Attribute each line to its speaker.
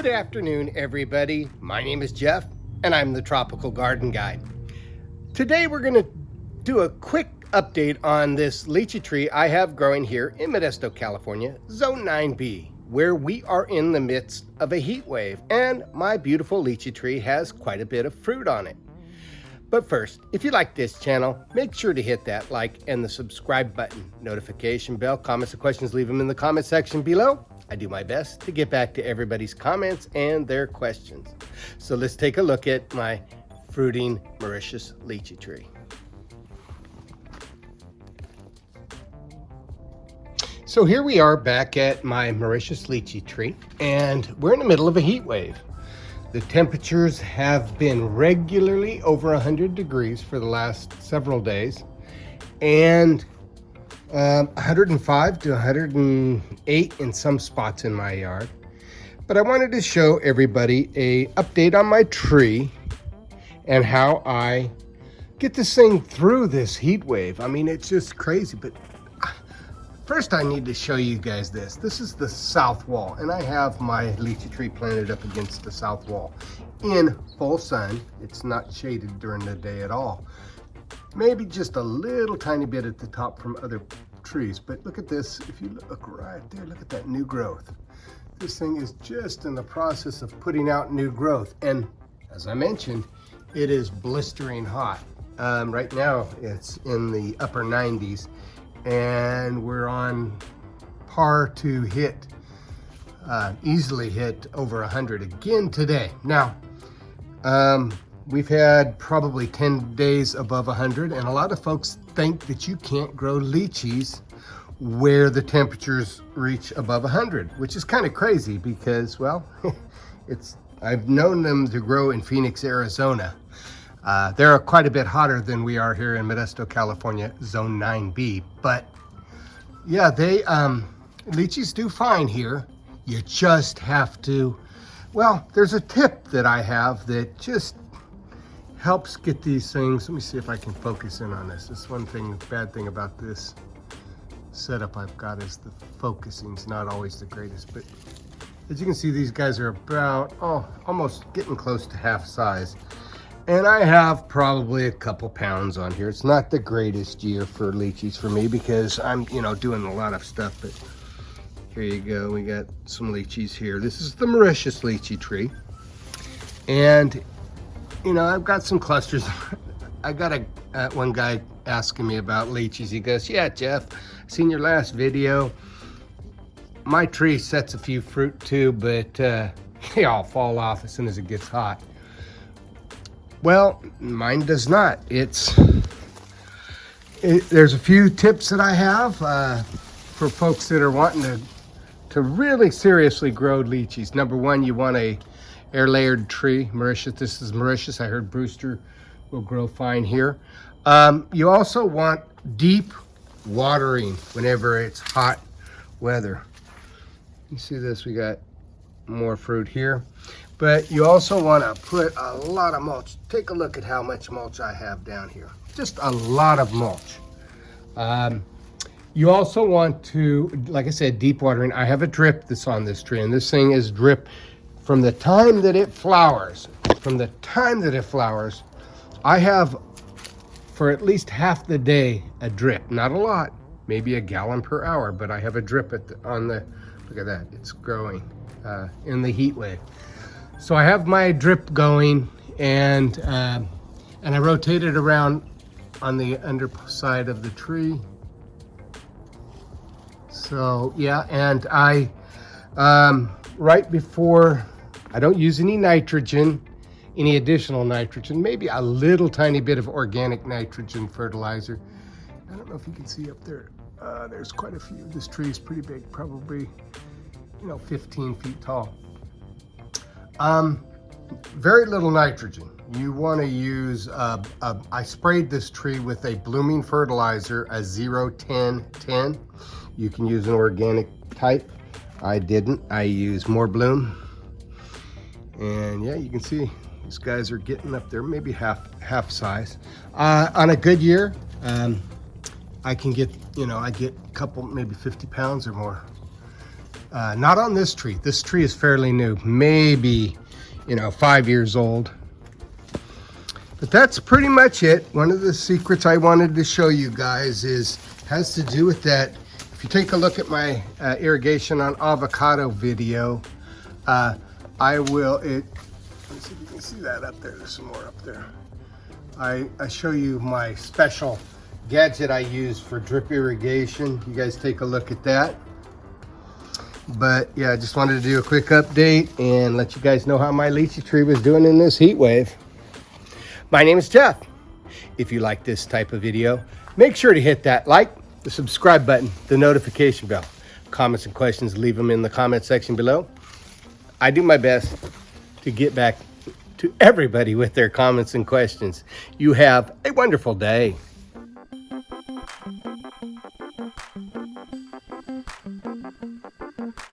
Speaker 1: Good afternoon, everybody. My name is Jeff, and I'm the Tropical Garden Guide. Today, we're going to do a quick update on this lychee tree I have growing here in Modesto, California, Zone 9B, where we are in the midst of a heat wave, and my beautiful lychee tree has quite a bit of fruit on it. But first, if you like this channel, make sure to hit that like and the subscribe button, notification bell, comments and questions, leave them in the comment section below. I do my best to get back to everybody's comments and their questions. So let's take a look at my fruiting Mauritius lychee tree. So here we are back at my Mauritius lychee tree, and we're in the middle of a heat wave. The temperatures have been regularly over 100 degrees for the last several days, and 105 to 108 in some spots in my yard. But I wanted to show everybody a update on my tree and how I get this thing through this heat wave. I mean, it's just crazy. But first I need to show you guys this. This is the south wall, and I have my lychee tree planted up against the south wall in full sun. It's not shaded during the day at all. Maybe just a little tiny bit at the top from other trees, but look at this. If you look right there, look at that new growth. This thing is just in the process of putting out new growth, and as I mentioned, it is blistering hot. Right now it's in the upper 90s, and we're on par to hit easily hit over 100 again today. Now we've had probably 10 days above 100, and a lot of folks think that you can't grow lychees where the temperatures reach above 100, which is kind of crazy because, well, I've known them to grow in Phoenix, Arizona. They're quite a bit hotter than we are here in Modesto, California, Zone 9B. But yeah, lychees do fine here. You just have to, well, there's a tip that I have that just helps get these things. Let me see if I can focus in on this. This one thing, bad thing about this setup I've got is the focusing's not always the greatest. But as you can see, these guys are about, almost getting close to half size. And I have probably a couple pounds on here. It's not the greatest year for lychees for me because I'm, doing a lot of stuff. But here you go. We got some lychees here. This is the Mauritius lychee tree. And I've got some clusters. I got one guy asking me about lychees. He goes, "Yeah, Jeff, seen your last video. My tree sets a few fruit too, but they all fall off as soon as it gets hot." Well, mine does not. There's a few tips that I have for folks that are wanting to really seriously grow lychees. Number one, you want a air layered tree. Mauritius, this is Mauritius. I heard Brewster will grow fine here. You also want deep watering whenever it's hot weather. You see this, we got more fruit here. But you also want to put a lot of mulch. Take a look at how much mulch I have down here. Just a lot of mulch. You also want to, like I said, deep watering. I have a drip that's on this tree, and this thing is drip from the time that it flowers. From the time that it flowers, I have for at least half the day a drip. Not a lot, maybe a gallon per hour, but I have a drip on the, look at that, it's growing in the heat wave. So I have my drip going, and I rotate it around on the underside of the tree. So yeah, and I right before, I don't use any nitrogen, any additional nitrogen, maybe a little tiny bit of organic nitrogen fertilizer. I don't know if you can see up there. There's quite a few. This tree is pretty big, probably 15 feet tall. Very little nitrogen. You want to use, I sprayed this tree with a blooming fertilizer, a 0-10-10. You can use an organic type. I didn't. I use More Bloom. And yeah, you can see these guys are getting up there, maybe half size. On a good year, I can get, I get a couple, maybe 50 pounds or more. Not on this tree. This tree is fairly new, maybe, 5 years old. But that's pretty much it. One of the secrets I wanted to show you guys has to do with that. If you take a look at my irrigation on avocado video, let's see if you can see that up there. There's some more up there. I show you my special gadget I use for drip irrigation. You guys take a look at that. But yeah, I just wanted to do a quick update and let you guys know how my lychee tree was doing in this heat wave. My name is Jeff. If you like this type of video, make sure to hit that like, the subscribe button, the notification bell. Comments and questions, leave them in the comment section below. I do my best to get back to everybody with their comments and questions. You have a wonderful day.